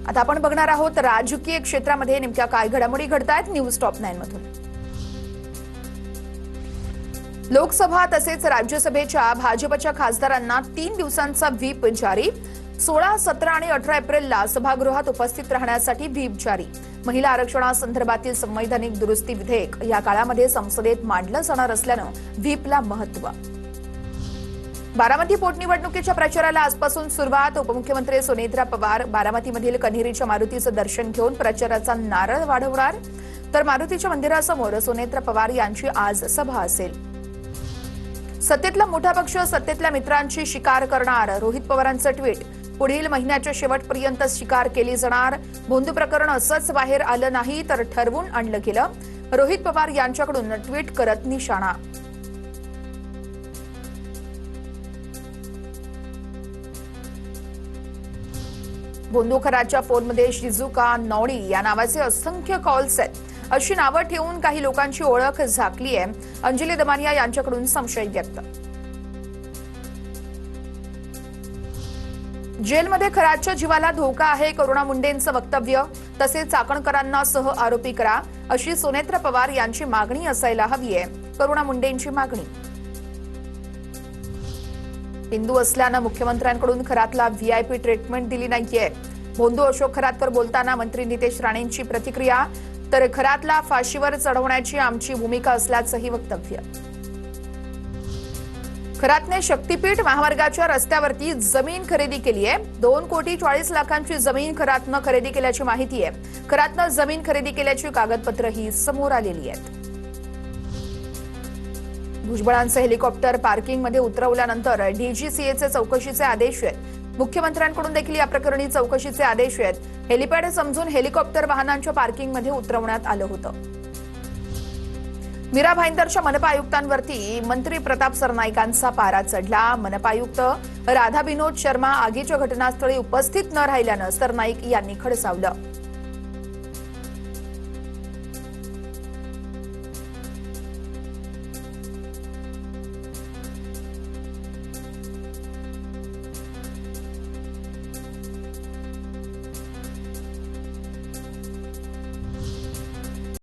आता आपण बघणार आहोत राजकीय क्षेत्रामध्ये नेमक्या काय घडामोडी घडतायत न्यूज टॉप 9 मधून। लोकसभा तसेच राज्यसभेच्या भाजपच्या खासदारांना 3 दिवसांचा व्हीप जारी। 16, 17 आणि 18 एप्रिलला सभागृहात उपस्थित राहण्यासाठी व्हीप जारी। महिला आरक्षणासंदर्भातील संवैधानिक दुरुस्ती विधेयक या काळामध्ये संसदेत मांडलं जाणार असल्यानं व्हीपला महत्त्व। बारामती पोटनिवडणुकीच्या प्रचाराला आजपासून सुरुवात। उपमुख्यमंत्री सुनेत्रा पवार बारामतीमधील कन्हेरीच्या मारुतीचं दर्शन घेऊन प्रचाराचा नारळ वाढवणार, तर मारुतीच्या मंदिरासमोर सुनेत्रा पवार यांची आज सभा असेल। सत्तेतला मोठा पक्ष सत्तेतल्या मित्रांची शिकार करणार, रोहित पवारांचं ट्विट। पुढील महिन्याच्या शेवटपर्यंत शिकार केली जाणार। भोंदू प्रकरण असंच बाहेर आलं नाही तर ठरवून आणलं गेलं, रोहित पवार यांच्याकडून ट्विट करत निशाणा। भोंदूकरांच्या फोनमध्ये शिजुका, नौडी या नावाचे असंख्य कॉल्स आहेत, अशी नावं ठेवून काही लोकांची ओळख झाकली आहे। अंजली दमानिया यांच्याकडून संशय व्यक्त। जेलमध्ये खराच्या जीवाला धोका आहे, करुणा मुंडेंचं वक्तव्य। तसेच चाकणकरांना सह आरोपी करा, अशी सुनेत्रा पवार यांची मागणी असायला हवी आहे, करुणा मुंडेंची मागणी। हिंदू असल्यानं मुख्यमंत्र्यांकडून खरातला व्हीआयपी ट्रीटमेंट दिली नाहीये। भोंदू अशोक खरातवर बोलताना मंत्री नितेश राणेंची प्रतिक्रिया, तर खरातला फाशीवर चढवण्याची आमची भूमिका असल्याचंही वक्तव्य। खरातने शक्तीपीठ महामार्गाच्या रस्त्यावरती जमीन खरेदी केली आहे। 2,40,00,000ची जमीन खरातनं खरेदी केल्याची माहिती आहे। खरातनं जमीन खरेदी केल्याची कागदपत्रही समोर आलेली आहेत। भुजबळांचं हेलिकॉप्टर पार्किंगमध्ये उतरवल्यानंतर डीजीसीएचे चौकशीचे आदेश आहेत। मुख्यमंत्र्यांकडून देखील या प्रकरणी चौकशीचे आदेश आहेत। हेलिपॅड समजून हेलिकॉप्टर वाहनांच्या पार्किंगमध्ये उतरवण्यात आलं होतं। मीरा भाईंदरच्या मनपा आयुक्तांवरती मंत्री प्रताप सरनाईकांचा पारा चढला। मनपा आयुक्त राधा विनोद शर्मा आगीच्या घटनास्थळी उपस्थित न राहिल्यानं सरनाईक यांनी खडसावलं।